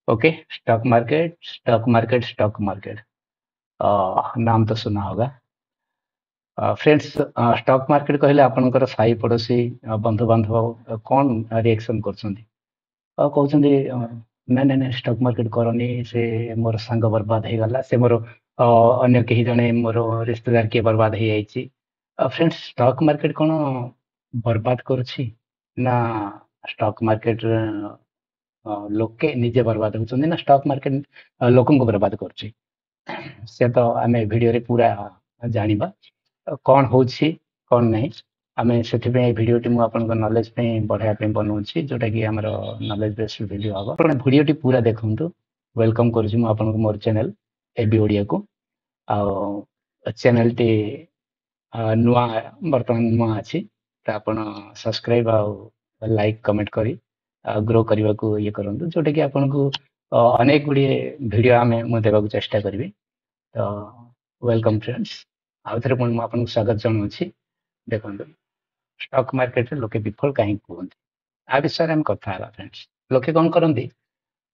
Okay. Stock market stock market नाम तो सुना होगा। फ्रेंड्स, स्टॉक मार्केट कहले आपणकर साई पड़ोशी बंधु बांधव कौन रिएक्शन करछंती? कहउछंती नाଇଁ ନାଇଁ ନାଇଁ स्टॉक मार्केट करनी से मोर संग बर्बाद हो गला से मोर अन्य कहीं जने मोर रिश्तेदार के बर्बाद हो जाइछि। फ्रेंड्स, स्टॉक मार्केट कौन बर्बाद करुछि ना स्टॉक मार्केट लोके निजे बर्बाद होउछंती ना स्टॉक मार्केट लोकन को बर्बाद करुछि? से तो आमे वीडियो रे पूरा जानिबा कौन होछि कौन नहीं। आमे सेथिबे भिडियोटी मु आपन नॉलेज पे बढ़ाया पे बनौछि जोटा कि हमर नॉलेज बेस्ड वीडियो हबो। आपण भिडियोटी पूरा देखंतु। वेलकम करूछि मु आपन को मोर चैनल एबी ओडिया को। आ चैनल टी नुआ वर्तमान नुआ अछि त आपण सब्सक्राइब आ लाइक कमेंट करी ग्रो करबा को ये करंतु जोटा कि आपन को अनेक गुडी वीडियो आमे मु देबा को चेष्टा करबी। तो वेलकम फ्रेंड्स, आउ थरे पुणी आपको स्वागत जनाऊँगी। देखो, स्टॉक मार्केट रे लोके विफल कहीं कहते आ विषय में कथा है फ्रेंड्स। लोके कौन करती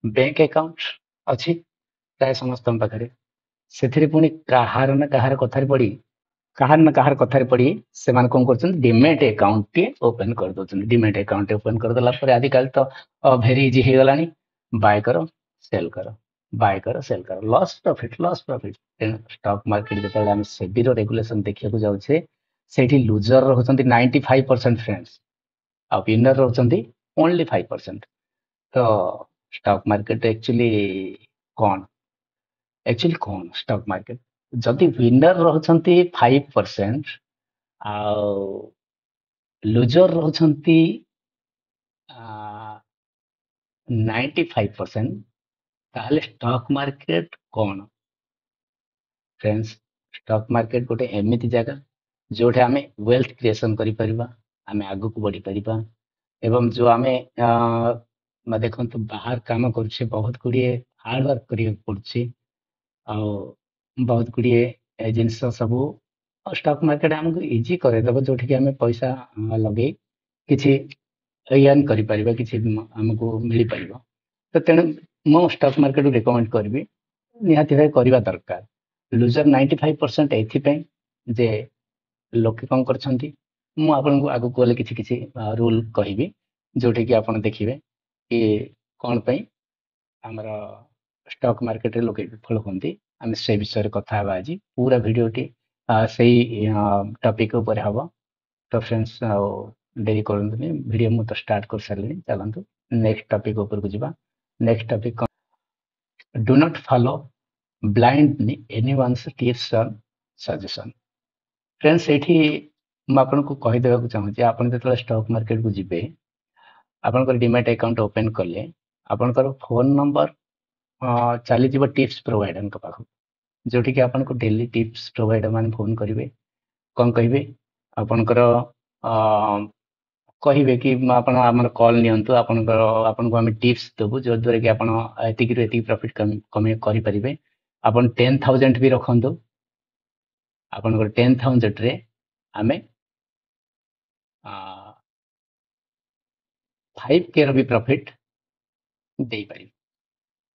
बैंक अकाउंट अच्छी प्राय समस्त पाखे से पुणी कहार ना कहार कथार पड़ी कहार ना कहार कथार पड़ी से कौन कर डिमेट अकाउंट टे ओपन कर दौरान। डिमेट अकाउंट ओपन करदेला आजिकल तो भेरी इजी हो गलानी। बाय करो सेल करो, बाय करो सेल करो, लॉस प्रॉफिट। स्टॉक मार्केट जो आम सेबी रेगुलेशन देखा जाऊे से लुजर रोचंती 95% फ्रेंड्स आ विनर रोचंती ओनली 5%। तो स्टॉक मार्केट एक्चुअली कौन स्टॉक मार्केट जदि विनर रोचंती 5% आ लुजर रोचंती 95%, ताहले स्टॉक मार्केट कौन? फ्रेंड्स, स्टॉक मार्केट गोटे एमती जगह जोठे आमे वेल्थ क्रिएशन करि परिबा, आमे आगु को बढ़ी परिबा। एवं जो आमे देखो तो बाहर काम करुछे बहुत गुड़िए हार्ड वर्क करिया पड़ुछि आ बहुत गुड़िए जिनस सब स्टॉक मार्केट हमको इजी करे दबो जोठी कि आमे पैसा लगे किछि अर्न करि परिबा, किछि हमको मिली परिबा। तो तेणु मु स्टॉक मार्केट रिकमेंड करबी निहाती भाई करबा दरकार। लुजर 95% एथिपाई जे लोके कौन करछंती मु आपनको आगु कोले किछि किछि रूल कहिबी जोठी कि आपण देखिबे कि कौन पई हमर स्टॉक मार्केट रे लोके विफल होंती। आमे से विषय रे कथा हबा आज पूरा वीडियोटी सेही टॉपिक ऊपर हबो। तो फ्रेंड्स देरी करंतुनी, वीडियो मु तो स्टार्ट कर सारलिनी। चलंतु नेक्स्ट टॉपिक ऊपर को जिबा। Next topic, do not follow blindly anyone's tips और सजेशन। फ्रेंड्स, एठी मु आपनको कहि देबा चाहूँ आपण जतले स्टॉक मार्केट को जिबे आपनकर डीमैट अकाउंट ओपन कले आपनकर फोन नंबर चली जीव टिप्स प्रोवाइडर के पाख जोठी कि आपनको डेली टिप्स प्रोवाइडर माने फोन करिवे। कौन कहिबे आपनकर कहिबे कि आपण हमर कॉल नियंतु आपनकर आपनको हम टिप्स देबु जो द्वारा कि आपण एतिक रे एतिक प्रॉफिट कमे करि परिबे। आपण 10,000 भी रखंतु, आपनकर 10,000 रे हमें 5K भी प्रॉफिट दे पारि।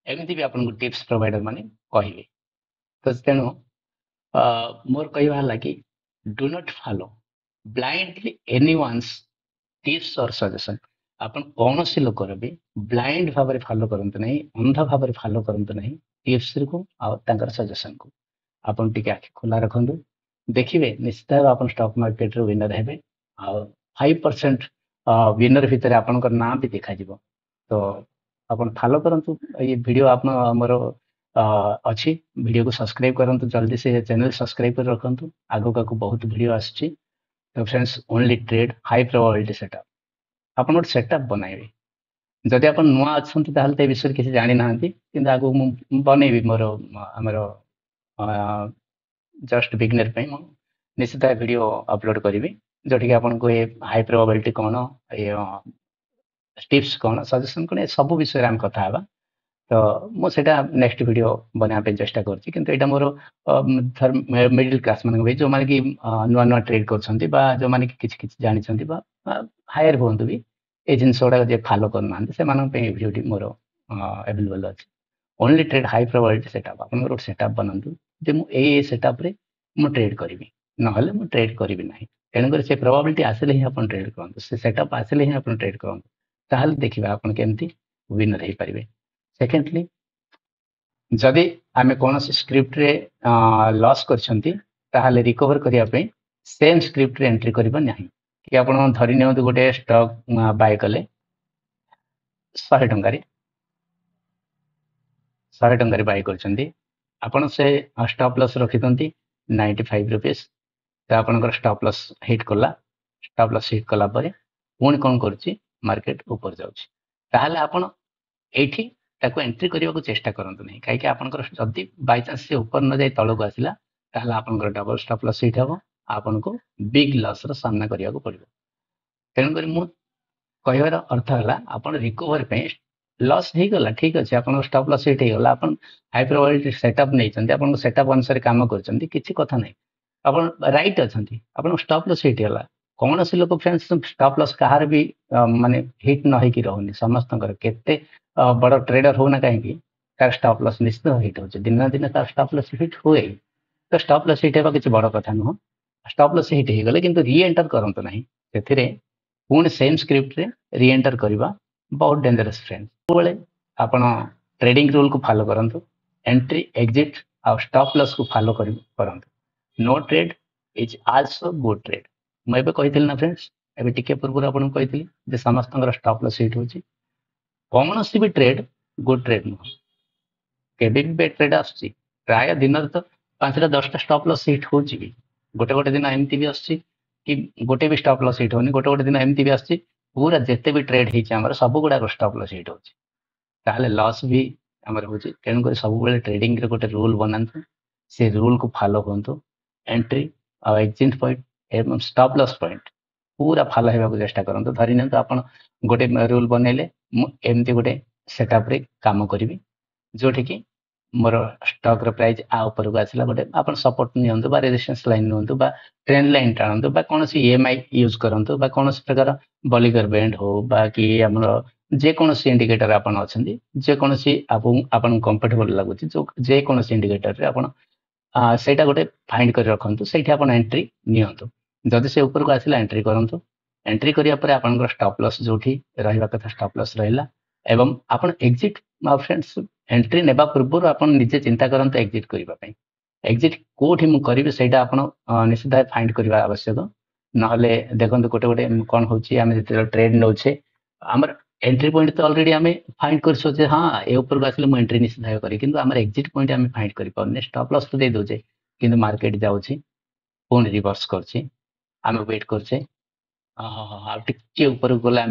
एमती भी आपनको टिप्स प्रोवाइडर माने कहिबे। तो तेणु मोर कहवा लगी do not follow blindly anyone's tips और सजेशन। आपण कौन सी लोक भी ब्लाइंड भाव में फॉलो करते नहीं, अंधा भाव में फॉलो करते नहीं टिप्स को और सजेशन को। आपण टिके आखि खुला रखंतु, देखिए निश्चित भाव आप स्टॉक मार्केट रे विनर हेबे आ 5% विनर भितर आपनकर नाम भी देखा जिवो। तो आपण फॉलो करंतु ये वीडियो आप हमर अच्छी वीडियो को सब्सक्राइब करंतु, जल्दी से चैनल सब्सक्राइब कर रखंतु। आगो का बहुत वीडियो आछि। तो friends, only trade high probability setup आपण गोटे सेटअप बनाइबे। जदि आप नुआ अच्छे ताहले ते विषय किसी जानी नांती किंतु आगो मु बनैबी मोर हमर जस्ट बिगिनर पे निश्चित वीडियो अपलोड करी जोटि कि आपको ये हाई प्रोबेबिलिटी कौन, ये टिप्स कौन, सजेशन कौन, सब विषय आम कथा हबा। तो मुझे नेक्स्ट वीडियो बनाने चेष्टा करछि किंतु एटा मोर मिडिल क्लास मान जो माने कि नुआ नुआ ट्रेड करछंती बा जो माने कि किछ किछ जानि छंती बा हायर होंतु भी ए जिंस गुडा जे फॉलो करना से मानन पे वीडियोटी मोर अवेलेबल अच्छे only trade high probability setup आप सेटअप बनातु जे मुझे सेटअप रे मु ट्रेड करी ना मु ट्रेड करी ना तेणुकर से प्रोबेबिलिटी आसिले ही आप ट्रेड करूँ से सेटअप आसिले ही आप ट्रेड करूँ ताहले देखिए आप केमती विनर हो पारे सेकेंडली जदि आम कौन स्क्रिप्ट रे लॉस कर रिकवर करने सेम स्क्रिप्ट रे एंट्री करबा नहीं कि आप धरी नि गोटे स्टॉक बाय कले 100 टंका 100 टंका बाय कर से स्टॉप लॉस रखिंट 95 रुपीज तो आपंकर स्टॉप लॉस हिट कला स्टॉप लॉस हिट कला पुणी कौन कर मार्केट ऊपर जाऊँगी आपण एठी ताको एंट्री करने को चेष्टा करंतु नहीं कहीं आपंकर जदि बाय चांस से ऊपर न जाए तलक आसला ताहले आपंकर डबल स्टॉप लॉस हिट हम आपन को बिग लॉस रो सामना करिया को पड़िबो तेणुकर मु कहबार अर्थ है आपन रिकवर पे लॉस हो गला ठीक अच्छे आपन स्टॉप लॉस हिट हो गला आपन हाई प्रोबेबिलिटी सेटअप नहीं चंदी आपन सेटअप अनुसार काम करचंदी किछि कथा नहीं आपन राइट अछंती आपन स्टॉप लॉस हिट होला कौन से लोक फ्रेंड्स स्टॉप लॉस कहार भी माने हिट न होई कि रहउनी समस्त केते बड़ ट्रेडर होना कहीं तार स्टॉप लॉस निश्चित हिट होचे दिन ना दिन तार स्टॉप लॉस हिट हुए तो स्टॉप लॉस हिट हेबा किछि बड़ कथा नुह स्टॉप लॉस हिट हो गले किंतु री एंटर करंतु नहीं सेथिरे पुणी सेम स्क्रिप्ट रे री एंटर करबा बहुत डेंजरस फ्रेंड्स बेले आपण ट्रेडिंग रूल को फॉलो करंतु एंट्री एग्जिट आ स्टॉप लॉस को फॉलो करंतु no trade is also good trade मैं कही ना फ्रेंड्स एबे टिके पूर्व आपन कही जे समस्त स्टॉप लॉस हिट होची कौन सी भी ट्रेड गुड ट्रेड नुह केबे भी बेड ट्रेड आसुची प्राय दिन तो 5टा 10टा स्टॉप लॉस हिट होची भी गोटे गोटे दिन एमती भी आसुची कि गोटे भी स्टॉप लॉस हिट होनी गोटे गोटे दिन एमती भी आसुची पूरा जिते भी ट्रेड होची हमर सब गुडा स्टॉप लॉस हिट होची ताहले लॉस भी हमर होची तेणु सब बेले ट्रेडिंग रे गोटे रूल बनातु से रूल को फॉलो करंतु एंट्री और एग्जिट पॉइंट एवं स्टॉप लॉस पॉइंट पूरा फॉलो होगा चेष्टा करंतु धरि न आपण गोटे रूल बनैले एमती गोटे सेटअप रे काम करी जोठी कि मोर स्टॉक रो प्राइस आ ऊपर को आसला गोटे आपण सपोर्ट नियंतु बा रेजिस्टेंस लाइन नियंतु बा ट्रेंड लाइन टाणंतु बा कौन सी ईएमआई यूज करंतु बा कौन प्रकार बॉलिगर बैंड हो बा कि हमर जे कौन इंडिकेटर आपण अछंती जे कौन आपण कंफर्टेबल लागुची जो जे कौन इंडिकेटर रे आपण सेटा गोटे फाइंड कर रखंतु सेठी आपण एंट्री नियंतु जदि से ऊपर को आसला एंट्री करंतु एंट्री करिया परे आपनकर स्टॉप लॉस जोठी रहिबा कथा स्टॉप लॉस रहिला एवं आपण एग्जिट फ्रेंड्स एंट्री नेबा पूर्व आपण निजे चिंता करंतु एग्जिट करिबा पई एग्जिट कोठी मु करिबे सेटा आपण निश्चित फाइंड करिबा आवश्यक नहले देखंतु गोटे गोटे कोन होची आमे जते ट्रेड नौछे हमर एंट्री पॉइंट तो ऑलरेडी आमे फाइंड करसो जे हां ए ऊपर को आसले मु एंट्री निश्चित भाव करी किंतु हमर एग्जिट पॉइंट आमे फाइंड करि पाउने स्टॉप लॉस तो दे दोचे किंतु मार्केट जाउची पुणी रिवर्स करची आमे वेट करछे टिके ऊपर गला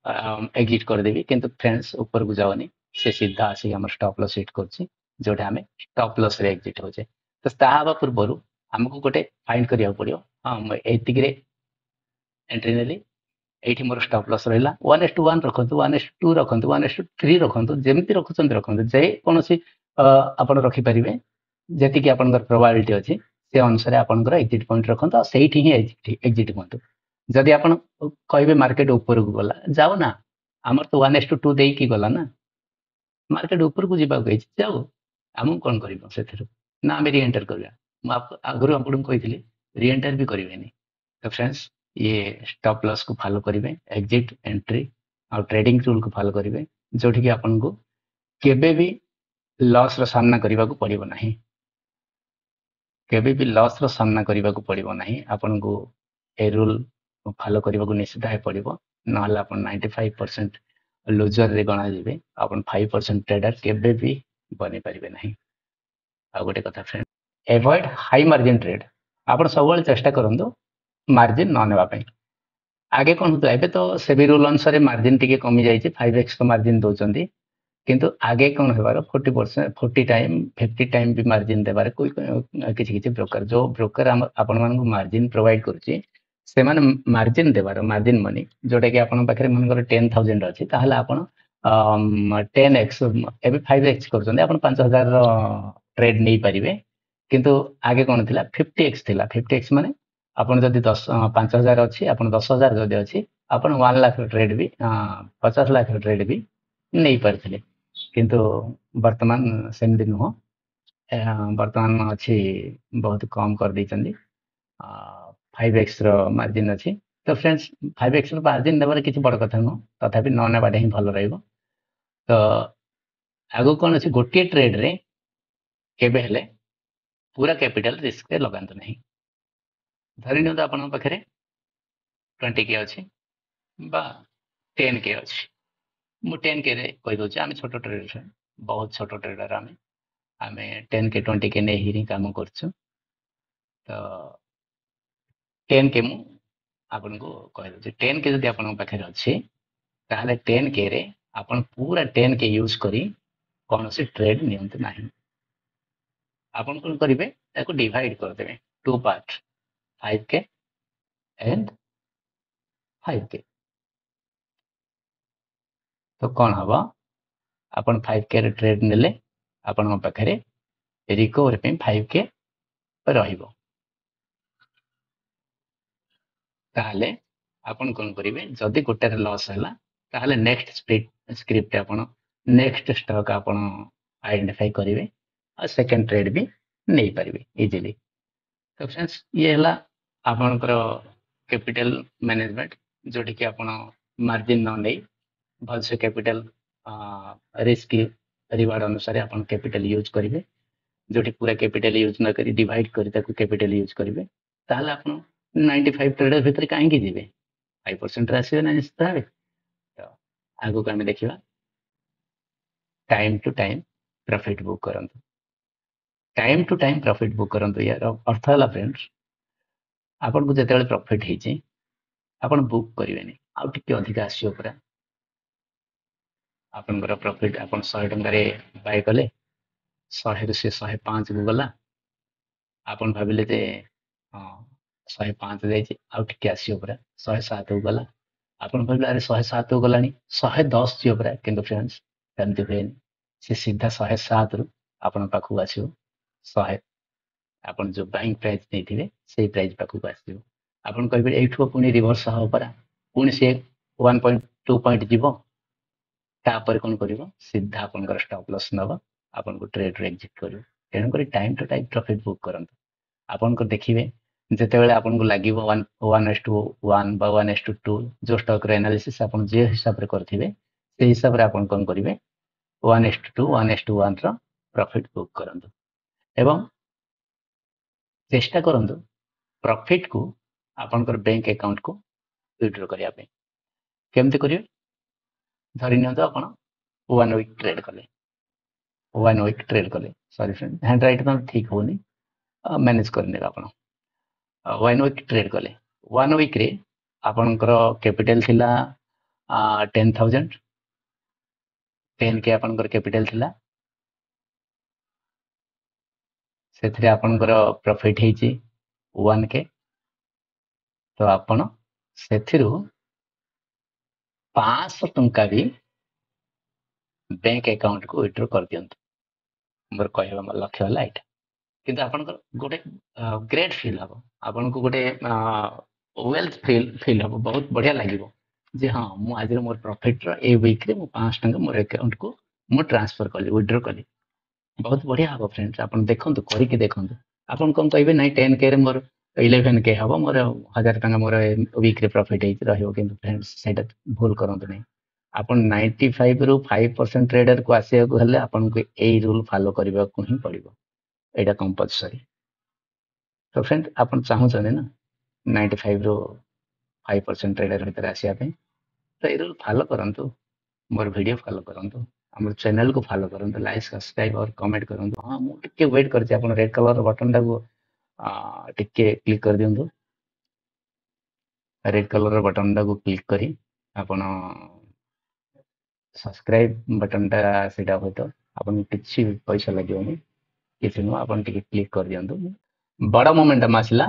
आम एग्जिट करदेवी किंतु फ्रेंड्स ऊपर को जाओनी से सीधा आसिक आम स्टॉप लॉस हिट कर जोटा आम स्टॉप लॉस रे एग्जिट होचे तो ताहा पूर्व आमको गोटे फाइंड करिया पड़ियो हाँ मैं एतिक रे एंट्री नेली एठी मोर स्टॉप लॉस रहिला 1:1 रखंतु 1:2 रखंतु 1:3 रखंतु जेमति रखुचंत रखंतु जे कोनोसी आपण रखि परिबे जेति कि आपनकर प्रोबेबिलिटी अछि से अनुसार आपनकर एग्जिट पॉइंट रखंतु सेठी ही एग्जिट पॉइंट जदि आपण कहबे मार्केट ऊपर को गला जाओ ना हमर तो 1:2 देई की गला ना मार्केट ऊपर को जीवा गई जाओ हम कौन करिबो सेथिरु ना हम री एंटर करबा म आगरु आपन कहितली री एंटर भी करिवेनी तो फ्रेंड्स ये स्टॉप लॉस को फॉलो करिवे एग्जिट एंट्री और ट्रेडिंग रूल को फॉलो करिवे जोठी कि आपन को केबे भी लॉस रो सामना करबा को पड़िबो नाही केबे भी लॉस रो सामना करबा को पड़िबो नाही आपन को ए रूल फॉलो करबा को निश्चित है पड़िबो नहले आपन 95% लूजर रे गणा जिवे आपन 5% ट्रेडर केबे भी बनी परिबे नाही आ गोटे कथा friend avoid high margin trade आपन सब चेष्टा करंदो मार्जिन न नेबा पई आगे कौन होता है तो सेबी रूल अनुसार मार्जिन टिके कमी जाइए 5x तो मार्जिन दौरान किंतु आगे कौन होबार 40% 40 टाइम 50 टाइम भी मार्जिन देबार कोई किसी ब्रोकर जो ब्रोकर आपण मानक मार्जिन प्रोवाइड करुच्ची से मार्जिन देबार मार्जिन मनी जोटा कि आपण पाखे मनकर 10,000 अच्छी ताहले आपण 10x एबे 5x करछन आपण 5,000 ट्रेड नहीं पारिबे किंतु आगे कौन थिला 50x थिला 50x माने आपण जदि 5,000 अच्छी आपण 10,000 जदि अच्छी आपण 1 लाख ट्रेड भी 50 लाख ट्रेड भी नहीं पारथिले किंतु वर्तमान सेमती नुह वर्तमान अच्छी बहुत कम कर देइछन्ती 5x रो मार्जिन अच्छी। तो फ्रेंड्स 5x रो मार्जिन नेबार किसी बड़ कथा नुह, तथापि न नेबाटा ही भल रहइबो। तो आगो कौन अच्छी गोटे ट्रेड रे केबे हेले पूरा कैपिटल रिस्क रे लगांतु नहीं। धरि नियंतु आपन पाखरे 20 के अछि बा 10 के अछि, मु 10 के रे कहि दउछि आमे छोटो ट्रेडर, बहुत छोटो ट्रेडर आमे आमे 10 के 20 के नै ही काम करछु। तो 10 के मु आपन को कहि दउछि 10 के जदि आपन पाखरे अछि ताहले 10 के रे आपन पूरा 10 के यूज करी कौनसी ट्रेड नियंतु नहीं। आपन कोन करिवे ताको डिवाइड कर देबे टू पार्ट 5 के एंड 5 के। तो कौन हवा अपन 5 के रे ट्रेड नेले आपन पाखरे रिकवर पे 5 के रहिबो। ताहले आपन कोन करिवे जदि गोटे रे लॉस हैला ताहले नेक्स्ट स्क्रिप्ट आपन नेक्स्ट स्टॉक आपन आइडेंटिफाई करिवे और सेकंड ट्रेड भी नहीं पारिबे इजीली। तो फ्रेंड्स ये हला आपनकर कैपिटल मैनेजमेंट जोटी कि आपन मार्जिन न नहीं भल से कैपिटल रिस्क रिवार्ड अनुसार आपन कैपिटल यूज करिवे। जोटी पूरा कैपिटल यूज न करी डिवाइड करी ताको कैपिटल यूज करिवे ताहले आपन 95 ट्रेडर भितर काहे की जिवे 5% रे आसीबे ना निश्चित भाबे। तो आगो को आमे देखिबा time to time profit book करंतु। Time to time profit book करंतु यार अर्थ हला फ्रेंड्स आपन को जेतेबेले प्रॉफिट हेची आपन बुक करिवेनी आउ टिके अधिक आसीयो परा। आपनकर प्रॉफिट आपन 100 टंका रे बाय कले 100 ରୁ ସେ 105 କୁ ଗଲା ଆପଣ ଭାବିଲେ ଯେ ହଁ 105 ଯାଇଛି ଆଉ ଟିକେ ଆସିବ ପରା 107 କୁ ଗଲା ଆପଣ ଭାବିଲେ ଆରେ 107 କୁ ଗଲାଣି 110 ଯିବ ପରା କିନ୍ତୁ फ्रेंड्स ସେମିତି ହୁଏନି ସେ ସିଧା 107 ରୁ ଆପଣଙ୍କ ପାଖକୁ ଆସିବ 100 ଆପଣ ଯୋଉ ବାଇଂ ପ୍ରାଇସ୍ ନେଇଥିବେ ସେଇ ପ୍ରାଇସ୍ ପାଖକୁ ଆସିବ ଆପଣ କହିବେ ଏଇଠୁ ପୁଣି ରିଭର୍ସ ହବ ପରା ପୁଣି ସେ 1.2 ପଏଣ୍ଟ ଯିବ तापर कौन कर सीधा आपन स्टॉप लॉस नब आपन को ट्रेड रे एग्जिट करियो तेणुक time to time profit book करंतु आपन को देखिबे जेतेबेले आपन को लागिवो 1:1 बा 1:2 जो स्टॉक रे एनालिसिस आपन जे हिसाब रे करथिबे से हिसाब रे आपन कोन करिवे 1:2 1:1 रो प्रॉफिट बुक करंतु एवं चेष्टा करंतु प्रॉफिट को आपन बैंक अकाउंट को विथड्रॉ करिया पे केमते करिवे धरि नियंतु आपन 1 वीक ट्रेड कले 1 वीक ट्रेड कले सॉरी फ्रेंड हैंड राइट तो ठीक होनी मैनेज करने आपण 1 वीक ट्रेड कले 1 वीक रे आपनकर कैपिटल थिला 10,000 10 के आपनकर कैपिटल थिला सेथरे आपनकर प्रॉफिट हेची 1 के तो आपण सेथिरु 500 टंका भी बैंक अकाउंट को विथड्रॉ कर दियंतु मोर कहबा लक्ष्य हला एटा किंतु आपनकर गोटे ग्रेट फील हम आपन को गोटे वेल्थ फील हम बहुत बढ़िया लगे जे हाँ मु आज more profit row a week रे मु 5 टंका मोर अकाउंट को मु ट्रांसफर कली विथड्रॉ कली बहुत बढ़िया हम फ्रेंड्स आपन देखंतु करिके देखंतु आपन कोन कहबे नै 10 के रे मोर 11 के हबो मोर 1000 टंका मोर वीक रे प्रॉफिट हेइ रहियो किंतु फ्रेंड्स सेटा भूल करंतु नै आपन 95 ରୁ 5% ट्रेडर को आसे को हले आपन को एई रूल फॉलो करबा को ही पड़िबो एटा कंपलसरी। तो फ्रेंड आपन चाहू छने ना 95 ରୁ 5% ट्रेडर भीतर आसिया पे तो ए रूल फॉलो करंतु मोर वीडियो फॉलो करंतु हमर चैनल को फॉलो करंतु लाइक सब्सक्राइब और कमेंट करंतु हां मु टिके वेट करछि आपन रेड कलर बटन टा को टिके क्लिक कर दियंतु रेड कलर बटन टा को क्लिक करी आपन सब्सक्राइब बटन टा सेटा होतो आपन किछि पैसा लागियोनी किछि नो आपन टिके क्लिक कर दियंतु बड़ा मोमेंटम आसला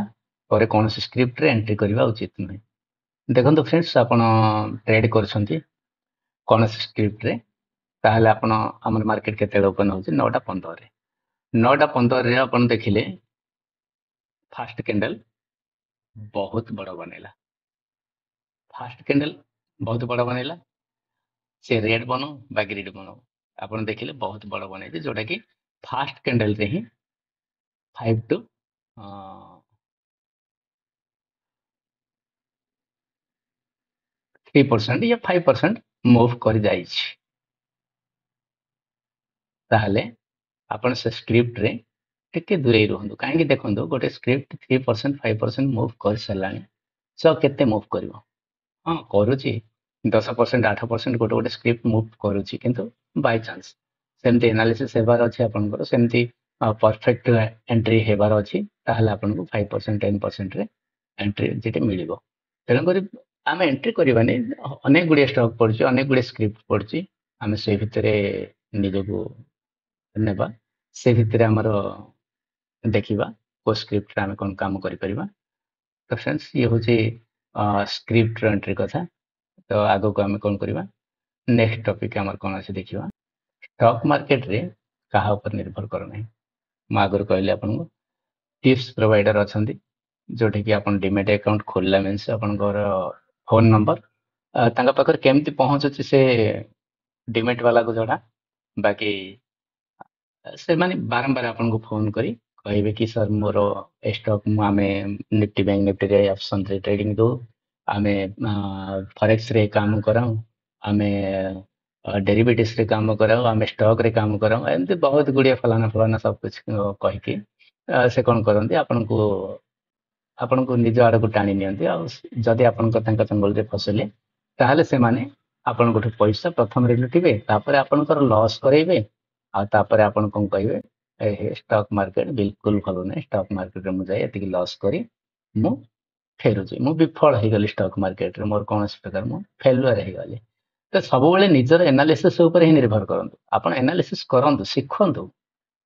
पर कौन स्क्रिप्ट रे एंट्री करबा उचित नहीं देखो फ्रेंड्स आपण ट्रेड करछंती कौन स्क्रिप्ट रे ताहले आपण हमर मार्केट केते ओपन होछि 9:15 रे 9:15 रे आपण देखिले फास्ट कैंडल बहुत बड़ा बनेला फास्ट कैंडल बहुत बड़ा बनेला से रेड बनो बा ग्रीन बनो ଆପଣ ଦେଖିଲେ ବହୁତ ବଡ଼ ବନେଇଛି ଯୋଉଟା କି ଫାଷ୍ଟ କ୍ୟାଣ୍ଡେଲରେ ହିଁ 5 ଟୁ 3% या 5% ମୁଭ୍ କରି ଯାଇଛି। ତାହେଲେ ଆପଣ ସେ ସ୍କ୍ରିପ୍ଟରେ ଟିକେ ଦୂରେଇ ରୁହନ୍ତୁ। କାହିଁକି ଦେଖନ୍ତୁ ଗୋଟେ ସ୍କ୍ରିପ୍ଟ 3% 5% ମୁଭ୍ କରିସାରିଲାଣି। ସେ ଆଉ କେତେ ମୁଭ୍ କରିବ? ହଁ କରୁଛି 10% 8% ଗୋଟେ ଗୋଟେ ସ୍କ୍ରିପ୍ଟ ମୁଭ୍ କରୁଛି, କିନ୍ତୁ ବାଇଚାନ୍ସ ସେମିତି ଏନାଲିସିସ୍ ହେବାର ଅଛି ଆପଣଙ୍କର, ସେମିତି ପରଫେକ୍ଟ ଏଣ୍ଟ୍ରି ହେବାର ଅଛି, ତାହେଲେ ଆପଣଙ୍କୁ 5% 10%ରେ ଏଣ୍ଟ୍ରି ଯେତେ ମିଳିବ। ତେଣୁକରି ଆମେ ଏଣ୍ଟ୍ରି କରିବାନି, ଅନେକ ଗୁଡ଼ିଏ ଷ୍ଟକ୍ ପଡୁଛି, ଅନେକ ଗୁଡ଼ିଏ ସ୍କ୍ରିପ୍ଟ ପଡୁଛି, ଆମେ ସେଇ ଭିତରେ ନିଜକୁ ନେବା, ସେ ଭିତରେ ଆମର ଦେଖିବା କୋଉ ସ୍କ୍ରିପ୍ଟରେ ଆମେ କ'ଣ କାମ କରିପାରିବା। ତ ଫ୍ରେଣ୍ଡସ୍ ଇଏ ହେଉଛି ସ୍କ୍ରିପ୍ଟର ଏଣ୍ଟ୍ରି କଥା। ତ ଆଗକୁ ଆମେ କ'ଣ କରିବା, ନେକ୍ସଟ ଟପିକ୍ ଆମର କ'ଣ ଅଛି ଦେଖିବା। ଷ୍ଟକ୍ ମାର୍କେଟରେ କାହା ଉପରେ ନିର୍ଭର କର ନାହିଁ। ମୁଁ ଆଗରୁ କହିଲି ଆପଣଙ୍କୁ ଟିପ୍ସ ପ୍ରୋଭାଇଡର ଅଛନ୍ତି, ଯୋଉଠିକି ଆପଣ ଡିମେଟ୍ ଆକାଉଣ୍ଟ ଖୋଲିଲା ମିନ୍ସ ଆପଣଙ୍କର ଫୋନ୍ ନମ୍ବର ତାଙ୍କ ପାଖରେ କେମିତି ପହଞ୍ଚୁଛି ସେ ଡିମେଟ୍ ବାଲାକୁ ଜଣା, ବାକି ସେମାନେ ବାରମ୍ବାର ଆପଣଙ୍କୁ ଫୋନ୍ କରି କହିବେ କି ସାର୍ ମୋର ଏ ଷ୍ଟକ୍ ଆମେ ନିଫ୍ଟି ବ୍ୟାଙ୍କ ନିଫ୍ଟିରେ ଅପସନ୍ରେ ଟ୍ରେଡିଂ ଦଉ, ଆମେ ଫରେକ୍ସରେ କାମ କରାଉ, ଆମେ ଡେରିଭେଟିଭ୍ସରେ କାମ କରାଉ, ଆମେ ଷ୍ଟକ୍ରେ କାମ କରାଉ, ଏମିତି ବହୁତ ଗୁଡ଼ିଏ ଫଲାନା ଫଲାନା ସବୁ କିଛି କହିକି ସେ କ'ଣ କରନ୍ତି, ଆପଣଙ୍କୁ ଆପଣଙ୍କୁ ନିଜ ଆଡ଼କୁ ଟାଣି ନିଅନ୍ତି। ଆଉ ଯଦି ଆପଣଙ୍କ ତାଙ୍କ ଚଙ୍ଗଲରେ ଫସିଲେ ତାହେଲେ ସେମାନେ ଆପଣଙ୍କଠୁ ପଇସା ପ୍ରଥମରେ ଲୁଟିବେ, ତାପରେ ଆପଣଙ୍କର ଲସ୍ କରେଇବେ, ଆଉ ତାପରେ ଆପଣ କ'ଣ କହିବେ, ଏ ଷ୍ଟକ୍ ମାର୍କେଟ ବିଲକୁଲ ଭଲ ନାହିଁ, ଷ୍ଟକ୍ ମାର୍କେଟରେ ମୁଁ ଯାଇ ଏତିକି ଲସ୍ କରି ମୁଁ ଫେରୁଛି, ମୁଁ ବିଫଳ ହେଇଗଲି ଷ୍ଟକ୍ ମାର୍କେଟରେ, ମୋର କୌଣସି ପ୍ରକାର ମୁଁ ଫେଲୁଅର ହେଇଗଲି। ତ ସବୁବେଳେ ନିଜର ଏନାଲିସିସ୍ ଉପରେ ହିଁ ନିର୍ଭର କରନ୍ତୁ। ଆପଣ ଏନାଲିସିସ୍ କରନ୍ତୁ, ଶିଖନ୍ତୁ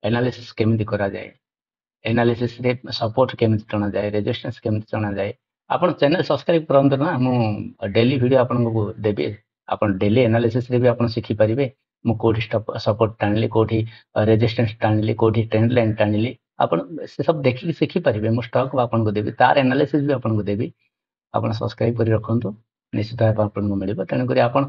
ଏନାଲିସିସ୍ କେମିତି କରାଯାଏ, ଏନାଲିସିସ୍ରେ ସପୋର୍ଟ କେମିତି ଟଣାଯାଏ, ରେଜିଷ୍ଟାନ୍ସ କେମିତି ଟଣାଯାଏ। ଆପଣ ଚ୍ୟାନେଲ ସବସ୍କ୍ରାଇବ କରନ୍ତୁ ନା, ମୁଁ ଡେଲି ଭିଡ଼ିଓ ଆପଣଙ୍କୁ ଦେବି, ଆପଣ ଡେଲି ଏନାଲିସିସ୍ରେ ବି ଆପଣ ଶିଖିପାରିବେ। ମୁଁ କୋଉଠି ସପୋର୍ଟ ଟାଣିଲି, କୋଉଠି ରେଜିଷ୍ଟାନ୍ସ ଟାଣିଲି, କୋଉଠି ଟ୍ରେଣ୍ଡ ଲାଇନ୍ ଟାଣିଲି, ଆପଣ ସେ ସବୁ ଦେଖିକି ଶିଖିପାରିବେ। ମୁଁ ଷ୍ଟକ୍ ଆପଣଙ୍କୁ ଦେବି, ତାର ଏନାଲିସିସ୍ ବି ଆପଣଙ୍କୁ ଦେବି। ଆପଣ ସବସ୍କ୍ରାଇବ କରି ରଖନ୍ତୁ, ନିଶ୍ଚିତ ଭାବେ ଆପଣଙ୍କୁ ମିଳିବ। ତେଣୁକରି ଆପଣ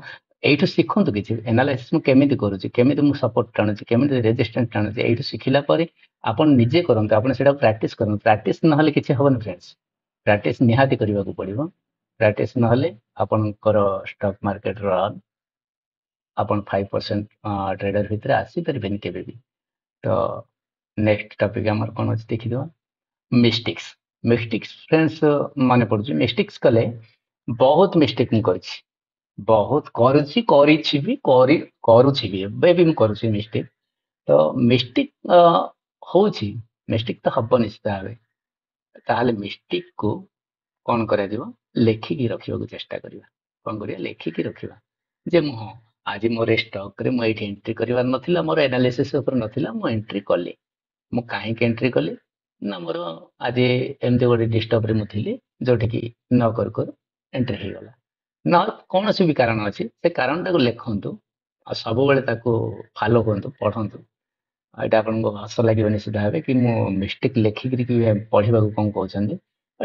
ଏଇଠୁ ଶିଖନ୍ତୁ କିଛି ଏନାଲାଇସିସ୍ ମୁଁ କେମିତି କରୁଛି, କେମିତି ମୁଁ ସପୋର୍ଟ ଟାଣୁଛି, କେମିତି ରେଜିଷ୍ଟାନ୍ସ ଟାଣୁଛି, ଏଇଠୁ ଶିଖିଲା ପରେ ଆପଣ ନିଜେ କରନ୍ତୁ, ଆପଣ ସେଇଟା ପ୍ରାକ୍ଟିସ୍ କରନ୍ତୁ। ପ୍ରାକ୍ଟିସ୍ ନହେଲେ କିଛି ହବନି ଫ୍ରେଣ୍ଡସ୍, ପ୍ରାକ୍ଟିସ୍ ନିହାତି କରିବାକୁ ପଡ଼ିବ। ପ୍ରାକ୍ଟିସ୍ ନହେଲେ ଆପଣଙ୍କର ଷ୍ଟକ୍ ମାର୍କେଟର ଆପଣ 5% ଟ୍ରେଡର ଭିତରେ ଆସିପାରିବେନି କେବେ ବି। ତ ନେକ୍ସଟ ଟପିକ୍ ଆମର କ'ଣ ଅଛି ଦେଖିଦେବା, ମିଷ୍ଟିକ୍ସ। ମିଷ୍ଟିକ୍ସ ଫ୍ରେଣ୍ଡସ୍ ମନେ ପଡୁଛି, ମିଷ୍ଟିକ୍ସ କଲେ ବହୁତ ମିଷ୍ଟେକ୍ ମୁଁ କରିଛି, ବହୁତ କରୁଛି, କରିଛି ବି, କରୁଛି ବି, ଏବେ ବି ମୁଁ କରୁଛି ମିଷ୍ଟେକ୍। ତ ମିଷ୍ଟେକ୍ ହଉଛି, ମିଷ୍ଟେକ୍ ତ ହବ ନିଶ୍ଚିତ ଭାବେ। ତାହେଲେ ମିଷ୍ଟେକକୁ କ'ଣ କରାଯିବ, ଲେଖିକି ରଖିବାକୁ ଚେଷ୍ଟା କରିବା। କ'ଣ କରିବା, ଲେଖିକି ରଖିବା ଯେ ମୁଁ ହଁ ଆଜି ମୋର ଏ ଷ୍ଟକରେ ମୁଁ ଏଇଠି ଏଣ୍ଟ୍ରି କରିବାର ନଥିଲା, ମୋର ଏନାଲିସିସ୍ ଉପରେ ନଥିଲା, ମୁଁ ଏଣ୍ଟ୍ରି କଲି। ମୁଁ କାହିଁକି ଏଣ୍ଟ୍ରି କଲି ନା, ମୋର ଆଜି ଏମିତି ଗୋଟେ ଡିଷ୍ଟର୍ବରେ ମୁଁ ଥିଲି, ଯୋଉଠିକି ନ କରୁ କରୁ ଏଣ୍ଟ୍ରି ହେଇଗଲା। ନହେଲେ କୌଣସି ବି କାରଣ ଅଛି, ସେ କାରଣଟାକୁ ଲେଖନ୍ତୁ ଆଉ ସବୁବେଳେ ତାକୁ ଫଲୋ କରନ୍ତୁ, ପଢ଼ନ୍ତୁ। ଏଇଟା ଆପଣଙ୍କୁ ହସ ଲାଗିବ ନିଶ୍ଚିତ ଭାବେ କି ମୁଁ ମିଷ୍ଟେକ୍ ଲେଖିକିରି କି ପଢ଼ିବାକୁ କ'ଣ କହୁଛନ୍ତି।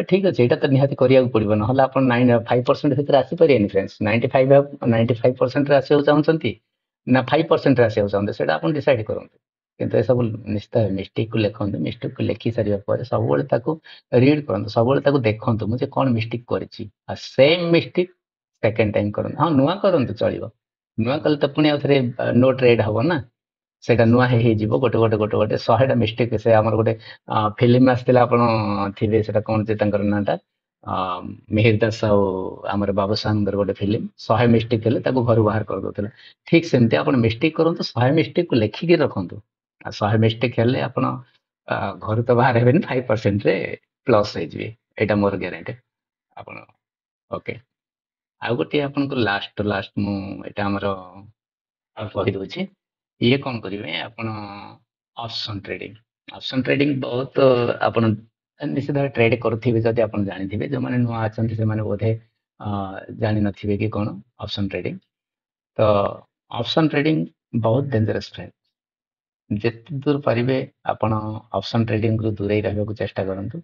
ଠିକ୍ ଅଛି, ଏଇଟା ତ ନିହାତି କରିବାକୁ ପଡ଼ିବ, ନହେଲେ ଆପଣ 5% ଭିତରେ ଆସିପାରିବେନି ଫ୍ରେଣ୍ଡସ୍। 95% ଆସିବାକୁ ଚାହୁଁଛନ୍ତି ନା 5%ରେ ଆସିବାକୁ ଚାହୁଁଛନ୍ତି, ସେଇଟା ଆପଣ ଡିସାଇଡ୍ କରନ୍ତୁ। କିନ୍ତୁ ଏସବୁ ନିଶ୍ଚିତ ଭାବେ ମିଷ୍ଟେକକୁ ଲେଖନ୍ତୁ, ମିଷ୍ଟେକକୁ ଲେଖି ସାରିବା ପରେ ସବୁବେଳେ ତାକୁ ରିଡ୍ କରନ୍ତୁ, ସବୁବେଳେ ତାକୁ ଦେଖନ୍ତୁ ମୁଁ ଯେ କ'ଣ ମିଷ୍ଟେକ୍ କରିଛି, ଆଉ ସେମ୍ ମିଷ୍ଟେକ୍ ସେକେଣ୍ଡ ଟାଇମ୍ କରନ୍ତୁ। ହଁ ନୂଆ କରନ୍ତୁ ଚଳିବ, ନୂଆ କଲେ ତ ପୁଣି ଆଉ ଥରେ ନୋ ଟ୍ରେଡ୍ ହବ ନା, ସେଇଟା ନୂଆ ହେଇଯିବ। ଗୋଟେ 100ଟା ମିଷ୍ଟେକ୍, ସେ ଆମର ଗୋଟେ ଫିଲ୍ମ ଆସିଥିଲା, ଆପଣ ଥିବେ, ସେଟା କ'ଣ ଯେ ତାଙ୍କର ନାଁଟା, ମିହିର ଦାସ ଆଉ ଆମର ବାବୁସାନଙ୍କର ଗୋଟେ ଫିଲ୍ମ, 100 ମିଷ୍ଟେକ୍ ହେଲେ ତାକୁ ଘରୁ ବାହାର କରିଦଉଥିଲା। ଠିକ୍ ସେମିତି ଆପଣ ମିଷ୍ଟେକ୍ କରନ୍ତୁ, 100 ମିଷ୍ଟେକକୁ ଲେଖିକି ରଖନ୍ତୁ, ଆଉ 100 ମିଷ୍ଟେକ୍ ହେଲେ ଆପଣ ଘରୁ ତ ବାହାର ହେବେନି, 5%ରେ ପ୍ଲସ୍ ହେଇଯିବେ, ଏଇଟା ମୋର ଗ୍ୟାରେଣ୍ଟି। ଆପଣ ଓକେ, ଆଉ ଗୋଟିଏ ଆପଣଙ୍କୁ ଲାଷ୍ଟ ମୁଁ ଏଇଟା ଆମର କହିଦଉଛି, ଇଏ କ'ଣ କରିବେ ଆପଣ, ଅପସନ୍ ଟ୍ରେଡିଂ। ଅପସନ୍ ଟ୍ରେଡିଂ ବହୁତ ଆପଣ ନିଶ୍ଚିତ ଭାବେ ଟ୍ରେଡ୍ କରୁଥିବେ, ଯଦି ଆପଣ ଜାଣିଥିବେ। ଯେଉଁମାନେ ନୂଆ ଅଛନ୍ତି ସେମାନେ ବୋଧେ ଜାଣିନଥିବେ କି କ'ଣ ଅପସନ୍ ଟ୍ରେଡିଂ। ତ ଅପସନ୍ ଟ୍ରେଡିଂ ବହୁତ ଡେଞ୍ଜରସ୍ ଫ୍ରେଣ୍ଡ। ଯେତେ ଦୂର ପାରିବେ ଆପଣ ଅପସନ୍ ଟ୍ରେଡିଂରୁ ଦୂରେଇ ରହିବାକୁ ଚେଷ୍ଟା କରନ୍ତୁ।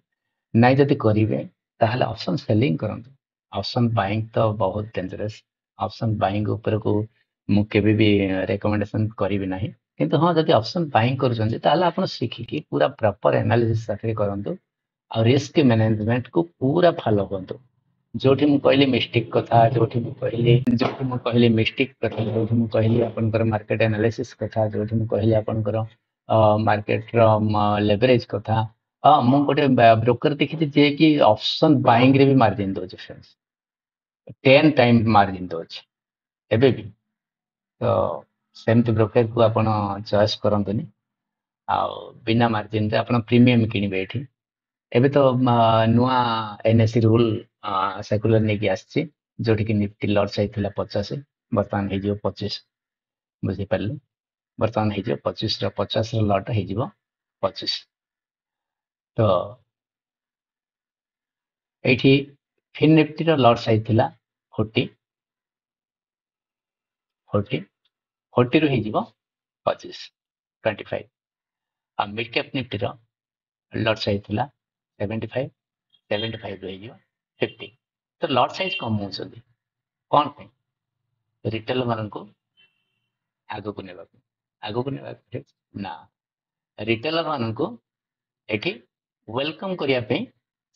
ନାଇଁ ଯଦି କରିବେ ତାହେଲେ ଅପସନ୍ ସେଲିଂ କରନ୍ତୁ। ଅପସନ୍ ବାଇଂ ତ ବହୁତ ଡେଞ୍ଜରସ୍। ଅପସନ୍ ବାଇଂ ଉପରକୁ ମୁଁ କେବେ ବି ରେକମେଣ୍ଡେସନ କରିବି ନାହିଁ। କିନ୍ତୁ ହଁ ଯଦି ଅପସନ ବାଇଂ କରୁଛନ୍ତି ତାହେଲେ ଆପଣ ଶିଖିକି ପୁରା ପ୍ରପର ଏନାଲିସିସ୍ ସାଥିରେ କରନ୍ତୁ ଆଉ ରିସ୍କ ମ୍ୟାନେଜମେଣ୍ଟକୁ ପୁରା ଫଲୋ କରନ୍ତୁ। ଯୋଉଠି ମୁଁ କହିଲି ମିଷ୍ଟିକ୍ କଥା, ଯୋଉଠି ମୁଁ କହିଲି ମିଷ୍ଟିକ୍ କଥା, ଯୋଉଠି ମୁଁ କହିଲି ଆପଣଙ୍କର ମାର୍କେଟ ଆନାଲିସିସ୍ କଥା, ଯୋଉଠି ମୁଁ କହିଲି ଆପଣଙ୍କର ମାର୍କେଟର ଲେଭରେଜ କଥା। ହଁ ମୁଁ ଗୋଟେ ବ୍ରୋକର ଦେଖିଛି ଯିଏ କି ଅପସନ ବାଇଂ ରେ ବି ମାର୍ଜିନ ଦଉଛି ଫ୍ରେଣ୍ଡସ୍, 10 ଟାଇମ୍ ମାର୍ଜିନ ଦଉଛି ଏବେ ବି। ତ ସେମିତି ବ୍ରୋକରକୁ ଆପଣ ଚଏସ୍ କରନ୍ତୁନି ଆଉ ବିନା ମାର୍ଜିନରେ ଆପଣ ପ୍ରିମିୟମ କିଣିବେ ଏଠି। ଏବେ ତ ନୂଆ ଏନ୍ଏସି ରୁଲ ସେକୁଲାର ନେଇକି ଆସିଛି, ଯୋଉଠିକି ନିଫ୍ଟି ଲଟ୍ ସାଇଜ ଥିଲା 50, ବର୍ତ୍ତମାନ ହେଇଯିବ 25। ବୁଝିପାରିଲେ? ବର୍ତ୍ତମାନ ହେଇଯିବ 25 ର ଲଟ୍ ହେଇଯିବ 25। ତ ଏଇଠି ଫିନ୍ ନିଫ୍ଟିର ଲଟ୍ ସାଇଜ ଥିଲା 40, 40, 40 ରୁ ହେଇଯିବ 25, 25। ଆଉ ମିଡ୍ କ୍ୟାପ୍ ନିଫ୍ଟିର ଲଟ୍ ସାଇଜ ଥିଲା 75, 75 ରୁ ହେଇଯିବ 50। ତ ଲଟ୍ ସାଇଜ କମଉଛନ୍ତି କଣ ପାଇଁ? ରିଟେଲ ମାନଙ୍କୁ ଆଗକୁ ନେବାକୁ ନା, ରିଟେଲର ମାନଙ୍କୁ ଏଠି ୱେଲକମ୍ କରିବା ପାଇଁ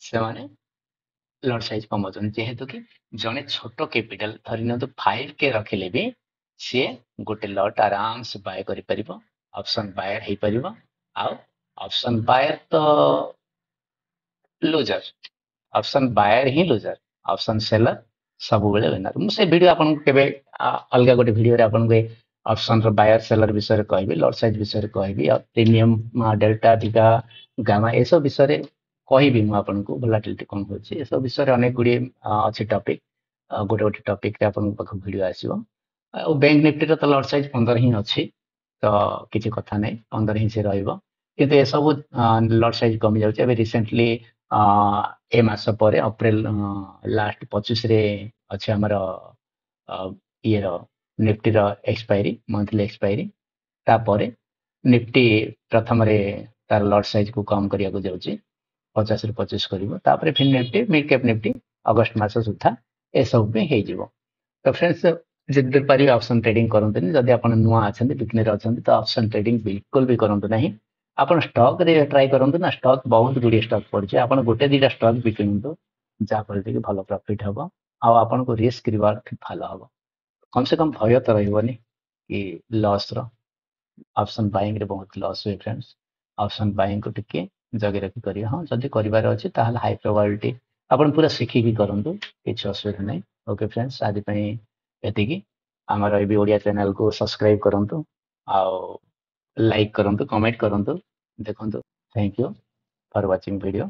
ସେମାନେ ଲଟ୍ ସାଇଜ କମାଉଛନ୍ତି। ଯେହେତୁ କି ଜଣେ ଛୋଟ କ୍ୟାପିଟାଲ ଧରି ନିଅନ୍ତୁ 5K ରଖିଲେ ବି ସିଏ ଗୋଟେ ଲଟ୍ ଆରାମସେ ବାୟ କରିପାରିବ, ଅପସନ ବାୟର ହେଇପାରିବ। ଆଉ ଅପସନ ବାୟର ତ ଲୁଜର, ଅପସନ ବାୟର ହିଁ ଲୁଜର, ଅପସନ ସେଲର ସବୁବେଳେ ୱିନର। ମୁଁ ସେ ଭିଡ଼ିଓ ଆପଣଙ୍କୁ କେବେ ଅଲଗା ଗୋଟେ ଭିଡ଼ିଓରେ ଆପଣଙ୍କୁ ଅପସନର ବାୟର ସେଲର ବିଷୟରେ କହିବି, ଲଟ୍ ସାଇଜ ବିଷୟରେ କହିବି, ଆଉ ପ୍ରିମିୟମ ଡେଲ୍ଟା ଟିକା ଗାମା ଏସବୁ ବିଷୟରେ କହିବି ମୁଁ ଆପଣଙ୍କୁ। ଭୋଲାଟିଲିଟି କଣ ହଉଛି ଏସବୁ ବିଷୟରେ ଅନେକ ଗୁଡ଼ିଏ ଅଛି ଟପିକ। ଗୋଟେ ଗୋଟେ ଟପିକରେ ଆପଣଙ୍କ ପାଖକୁ ଭିଡ଼ିଓ ଆସିବ। ଆଉ ବ୍ୟାଙ୍କ ନିଫ୍ଟିର ତ ଲଟ୍ ସାଇଜ 15 ହିଁ ଅଛି, ତ କିଛି କଥା ନାହିଁ, 15 ହିଁ ସେ ରହିବ। କିନ୍ତୁ ଏସବୁ ଲଟ୍ ସାଇଜ କମି ଯାଉଛି। ଏବେ ରିସେଣ୍ଟଲି ଏ ମାସ ପରେ ଅପ୍ରିଲ ଲାଷ୍ଟ 25ରେ ଅଛି ଆମର ଇଏର ନିଫ୍ଟିର ଏକ୍ସପାଇରି, ମନ୍ଥଲି ଏକ୍ସପାଇରି। ତାପରେ ନିଫ୍ଟି ପ୍ରଥମରେ ତାର ଲଟ୍ ସାଇଜକୁ କମ କରିବାକୁ ଯାଉଛି, 50 ରୁ 25 କରିବ। ତାପରେ Fin Nifty, mid cap Nifty August ମାସ ସୁଦ୍ଧା ଏସବୁ ପାଇଁ ହେଇଯିବ। ତ ଫ୍ରେଣ୍ଡସ୍, ଯଦି ପାରିବେ ଅପସନ ଟ୍ରେଡିଂ କରନ୍ତୁନି। ଯଦି ଆପଣ ନୂଆ ଅଛନ୍ତି, ବିଗିନର ଅଛନ୍ତି, ତ ଅପସନ ଟ୍ରେଡିଂ ବିଲକୁଲ ବି କରନ୍ତୁ ନାହିଁ। ଆପଣ ଷ୍ଟକ୍ ରେ ଟ୍ରାଏ କରନ୍ତୁ ନା, ଷ୍ଟକ୍ ବହୁତ ଗୁଡ଼ିଏ ଷ୍ଟକ୍ ପଡିଛି, ଆପଣ ଗୋଟେ ଦିଟା ଷ୍ଟକ୍ ବି କିଣନ୍ତୁ, ଯାହାଫଳରେ କି ଭଲ ପ୍ରଫିଟ ହବ ଆଉ ଆପଣଙ୍କୁ ରିସ୍କ ରିୱାର୍ଡ ଭଲ ହବ। କମ ସେ କମ ଭୟ ତ ରହିବନି କି ଲସ୍ ର। ଅପସନ ବାଇଂ ରେ ବହୁତ ଲସ୍ ହୁଏ ଫ୍ରେଣ୍ଡସ୍। ଅପସନ ବାଇଂ କୁ ଟିକେ ଜଗି ରଖି କରିବେ। ହଁ ଯଦି କରିବାର ଅଛି ତାହେଲେ ହାଇ ପ୍ରୋବାବିଲିଟି ଆପଣ ପୁରା ଶିଖିକି କରନ୍ତୁ, କିଛି ଅସୁବିଧା ନାହିଁ। ଓକେ ଫ୍ରେଣ୍ଡସ୍, ଆଜି ପାଇଁ ଏତିକି। ଆମର ଏ ବି ଓଡ଼ିଆ ଚ୍ୟାନେଲକୁ ସବସ୍କ୍ରାଇବ କରନ୍ତୁ ଆଉ ଲାଇକ୍ କରନ୍ତୁ, କମେଣ୍ଟ କରନ୍ତୁ, ଦେଖନ୍ତୁ। Thank you for watching video.